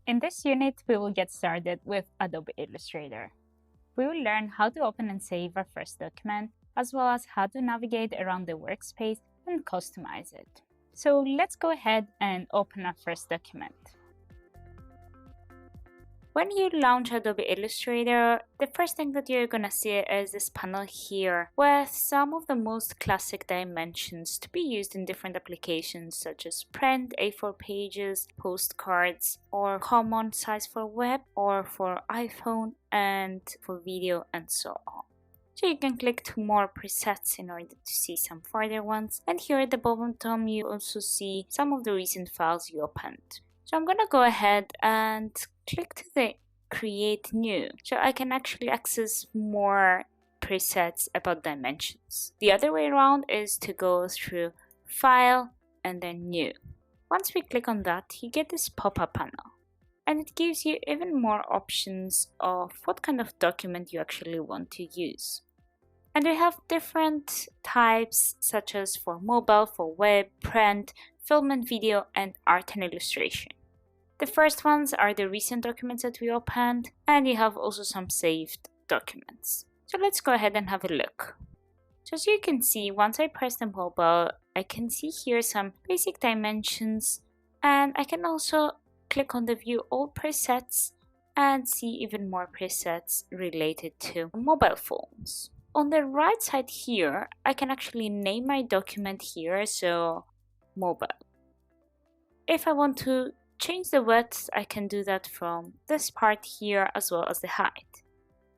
In this unit, we will get started with Adobe Illustrator. We will learn how to open and save our first document, as well as how to navigate around the workspace and customize it. So let's go ahead and open our first document. When you launch Adobe Illustrator, the first thing that you're gonna see is this panel here with some of the most classic dimensions to be used in different applications such as print, A4 pages, postcards, or common size for web or for iPhone and for video and so on. So you can click to more presets in order to see some further ones, and here at the bottom you also see some of the recent files you opened. So I'm gonna go ahead and click to the create new so I can actually access more presets about dimensions. The other way around is to go through file and then new. Once we click on that, you get this pop-up panel, and it gives you even more options of what kind of document you actually want to use. And we have different types such as for mobile, for web, print, film and video, and art and illustration. The first ones are the recent documents that we opened, and you have also some saved documents. So let's go ahead and have a look. So as you can see, once I press the mobile, I can see here some basic dimensions, and I can also click on the view all presets and see even more presets related to mobile phones. On the right side here, I can actually name my document here, so mobile. If I want to change the width, I can do that from this part here as well as the height.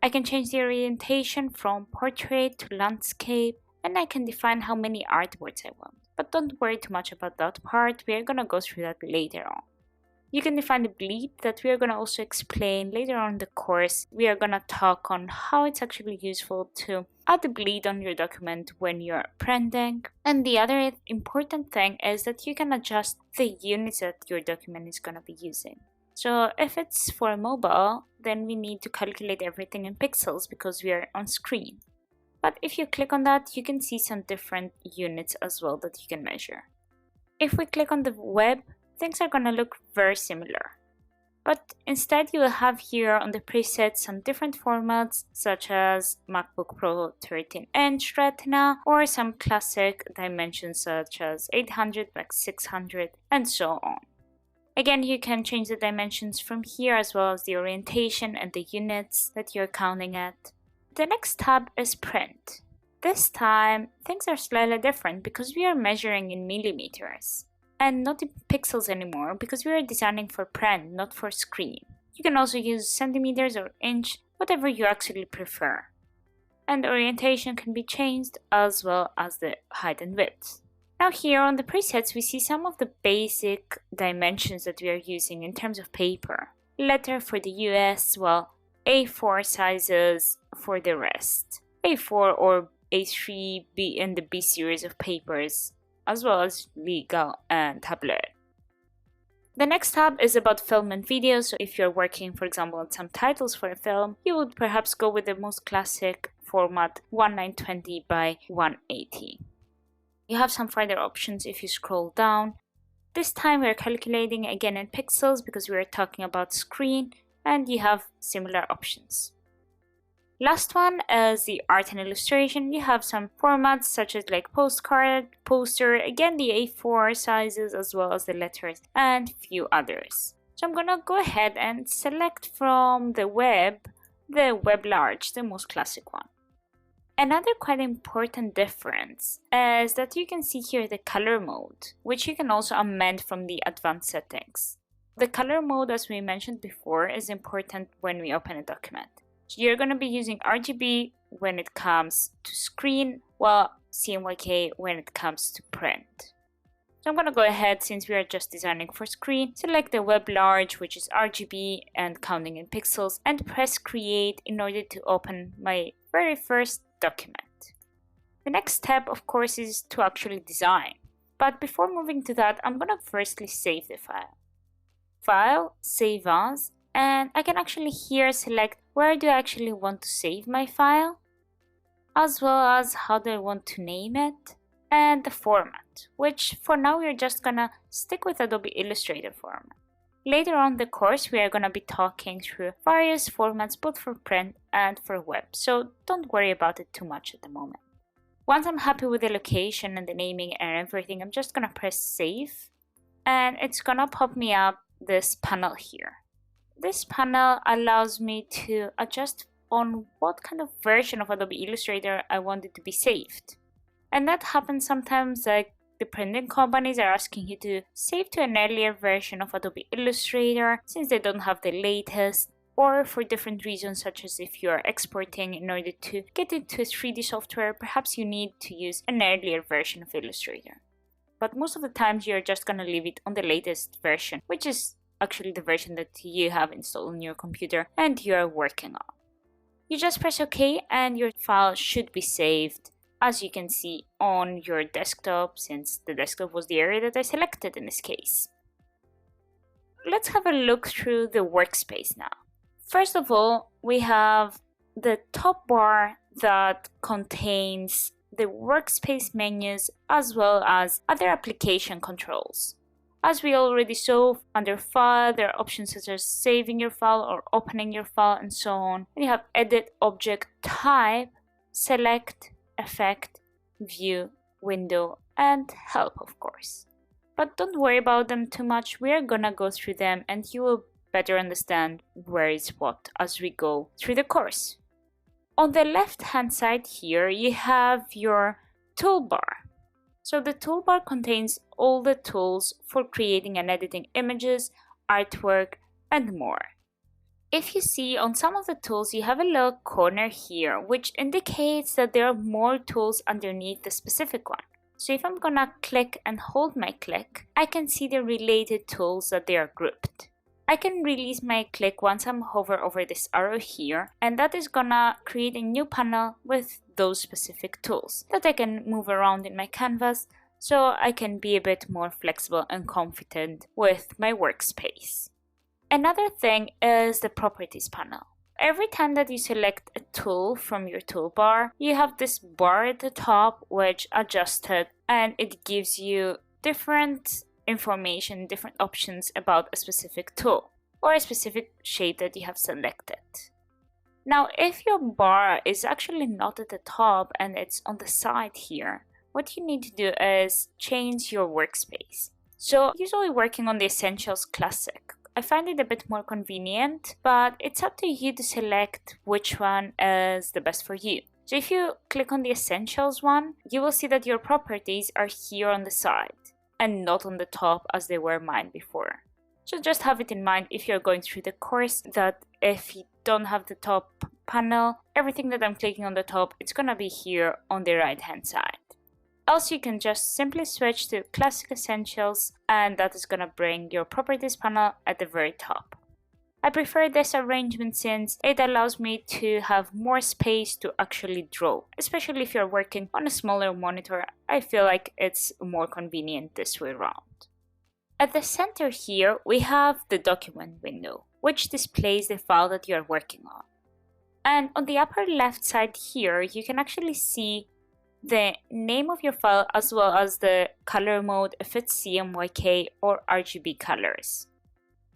I can change the orientation from portrait to landscape, and I can define how many artworks I want. But don't worry too much about that part, we are gonna go through that later on. You can define the bleed that we are going to also explain later on in the course. We are going to talk on how it's actually useful to add the bleed on your document when you're printing. And the other important thing is that you can adjust the units that your document is going to be using. So if it's for mobile, then we need to calculate everything in pixels because we are on screen. But if you click on that, you can see some different units as well that you can measure. If we click on the web, things are gonna look very similar. But instead you will have here on the presets some different formats such as MacBook Pro 13-inch Retina or some classic dimensions such as 800 by 600 and so on. Again, you can change the dimensions from here as well as the orientation and the units that you're counting at. The next tab is print. This time things are slightly different because we are measuring in millimeters and not in pixels anymore because we are designing for print, not for screen. You can also use centimeters or inch, whatever you actually prefer. And the orientation can be changed as well as the height and width. Now here on the presets we see some of the basic dimensions that we are using in terms of paper. Letter for the US, well, A4 sizes for the rest. A4 or A3, B and the B series of papers, as well as legal and tablet. The next tab is about film and video, so if you're working, for example, on some titles for a film, you would perhaps go with the most classic format 1920 by 180. You have some further options if you scroll down. This time we're calculating again in pixels because we are talking about screen, and you have similar options. Last one is the art and illustration. You have some formats such as like postcard, poster, again the A4 sizes as well as the letters and few others. So I'm gonna go ahead and select from the web large, the most classic one. Another quite important difference is that you can see here the color mode, which you can also amend from the advanced settings. The color mode, as we mentioned before, is important when we open a document. So you're going to be using RGB when it comes to screen, while CMYK when it comes to print. So I'm going to go ahead, since we are just designing for screen, select the web large, which is RGB and counting in pixels, and press create in order to open my very first document. The next step, of course, is to actually design. But before moving to that, I'm going to firstly save the file. File, Save As, and I can actually here select where do I actually want to save my file, as well as how do I want to name it, and the format, which for now we're just gonna stick with Adobe Illustrator format. Later on in the course, we are going to be talking through various formats both for print and for web, so don't worry about it too much at the moment. Once I'm happy with the location and the naming and everything, I'm just going to press save, and it's going to pop me up this panel here. This panel allows me to adjust on what kind of version of Adobe Illustrator I want it to be saved. And that happens sometimes, like the printing companies are asking you to save to an earlier version of Adobe Illustrator since they don't have the latest, or for different reasons such as if you are exporting in order to get into a 3D software, perhaps you need to use an earlier version of Illustrator. But most of the times you're just going to leave it on the latest version, which is actually the version that you have installed on your computer and you are working on. You just press OK and your file should be saved, as you can see, on your desktop, since the desktop was the area that I selected in this case. Let's have a look through the workspace now. First of all, we have the top bar that contains the workspace menus as well as other application controls. As we already saw, under File, there are options such as saving your file or opening your file and so on. And you have Edit, Object, Type, Select, Effect, View, Window, and Help, of course. But don't worry about them too much, we are gonna go through them and you will better understand where is what as we go through the course. On the left hand side here, you have your toolbar. So the toolbar contains all the tools for creating and editing images, artwork, and more. If you see on some of the tools, you have a little corner here, which indicates that there are more tools underneath the specific one. So if I'm gonna click and hold my click, I can see the related tools that they are grouped. I can release my click once I'm hover over this arrow here, and that is gonna create a new panel with those specific tools that I can move around in my canvas, so I can be a bit more flexible and confident with my workspace. Another thing is the properties panel. Every time that you select a tool from your toolbar, you have this bar at the top which adjusted, and it gives you different information, different options about a specific tool or a specific shape that you have selected. Now, if your bar is actually not at the top and it's on the side here, what you need to do is change your workspace. So usually working on the Essentials Classic, I find it a bit more convenient, but it's up to you to select which one is the best for you. So if you click on the Essentials one, you will see that your properties are here on the side and not on the top as they were mine before. So just have it in mind if you're going through the course that if you don't have the top panel, everything that I'm clicking on the top, it's gonna be here on the right hand side. Else you can just simply switch to Classic Essentials and that is gonna bring your properties panel at the very top. I prefer this arrangement since it allows me to have more space to actually draw, especially if you're working on a smaller monitor. I feel like it's more convenient this way around. At the center here, we have the document window, which displays the file that you are working on. And on the upper left side here, you can actually see the name of your file as well as the color mode, if it's CMYK or RGB colors.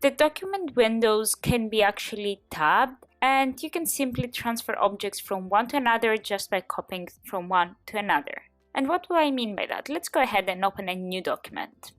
The document windows can be actually tabbed, and you can simply transfer objects from one to another just by copying from one to another. And what do I mean by that? Let's go ahead and open a new document.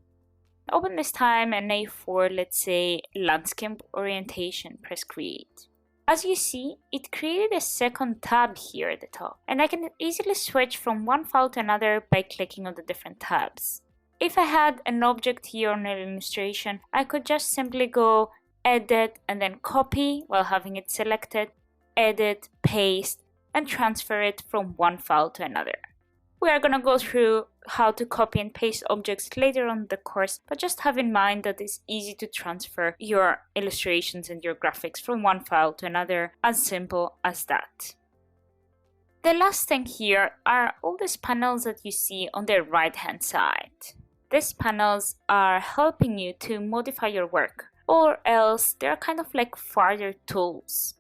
Open this time an A4, let's say landscape orientation, press create. As you see, it created a second tab here at the top, and I can easily switch from one file to another by clicking on the different tabs. If I had an object here on an illustration, I could just simply go edit and then copy while having it selected, edit, paste, and transfer it from one file to another. We are going to go through how to copy and paste objects later on in the course, but just have in mind that it's easy to transfer your illustrations and your graphics from one file to another, as simple as that. The last thing here are all these panels that you see on the right hand side. These panels are helping you to modify your work, or else they're kind of like further tools.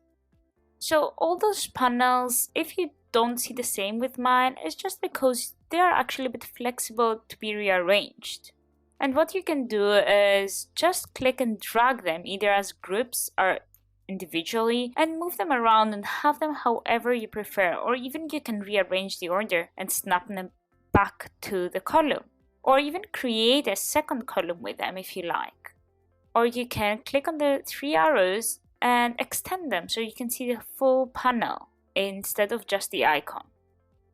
So all those panels, if you don't see the same with mine, it's just because they are actually a bit flexible to be rearranged. And what you can do is just click and drag them either as groups or individually and move them around and have them however you prefer, or even you can rearrange the order and snap them back to the column, or even create a second column with them if you like. Or you can click on the three arrows and extend them so you can see the full panel instead of just the icon.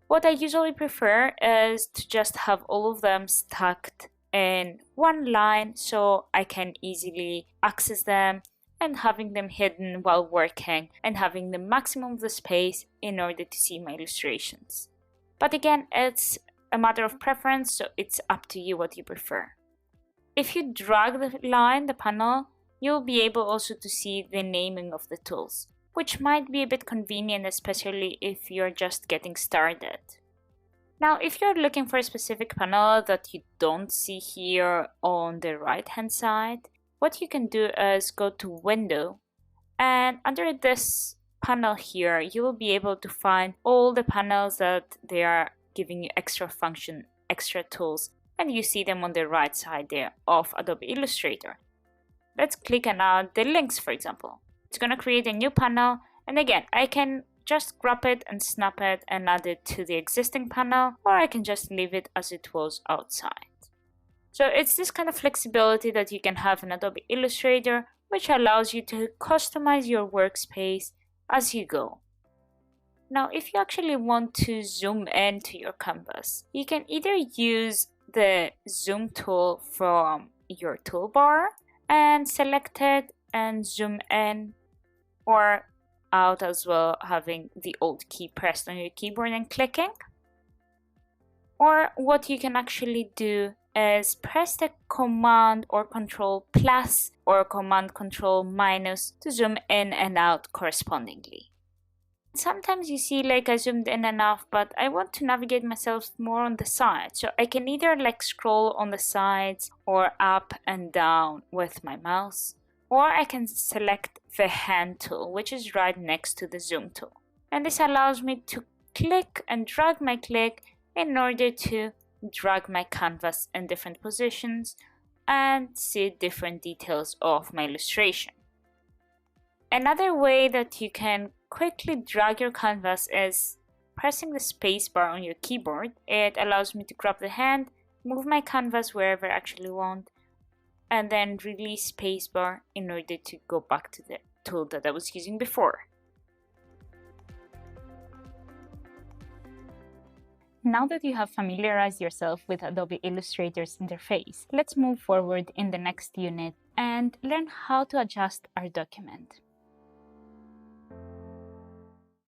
What I usually prefer is to just have all of them stacked in one line so I can easily access them and having them hidden while working and having the maximum of the space in order to see my illustrations. But again, it's a matter of preference, so it's up to you what you prefer. If you drag the line, the panel, you'll be able also to see the naming of the tools, which might be a bit convenient, especially if you're just getting started. Now, if you're looking for a specific panel that you don't see here on the right hand side, what you can do is go to Window, and under this panel here, you will be able to find all the panels that they are giving you extra function, extra tools, and you see them on the right side there of Adobe Illustrator. Let's click and add the links, for example. It's going to create a new panel, and again, I can just grab it and snap it and add it to the existing panel, or I can just leave it as it was outside. So it's this kind of flexibility that you can have in Adobe Illustrator, which allows you to customize your workspace as you go. Now, if you actually want to zoom into your canvas, you can either use the zoom tool from your toolbar and select it and zoom in, or out as well, having the Alt key pressed on your keyboard and clicking. Or what you can actually do is press the Command or Control plus or Command Control minus to zoom in and out correspondingly. Sometimes you see like I zoomed in enough, but I want to navigate myself more on the side. So I can either like scroll on the sides or up and down with my mouse, or I can select the hand tool, which is right next to the zoom tool. And this allows me to click and drag my click in order to drag my canvas in different positions and see different details of my illustration. Another way that you can quickly drag your canvas is pressing the space bar on your keyboard. It allows me to grab the hand, move my canvas wherever I actually want, and then release spacebar in order to go back to the tool that I was using before. Now that you have familiarized yourself with Adobe Illustrator's interface, let's move forward in the next unit and learn how to adjust our document.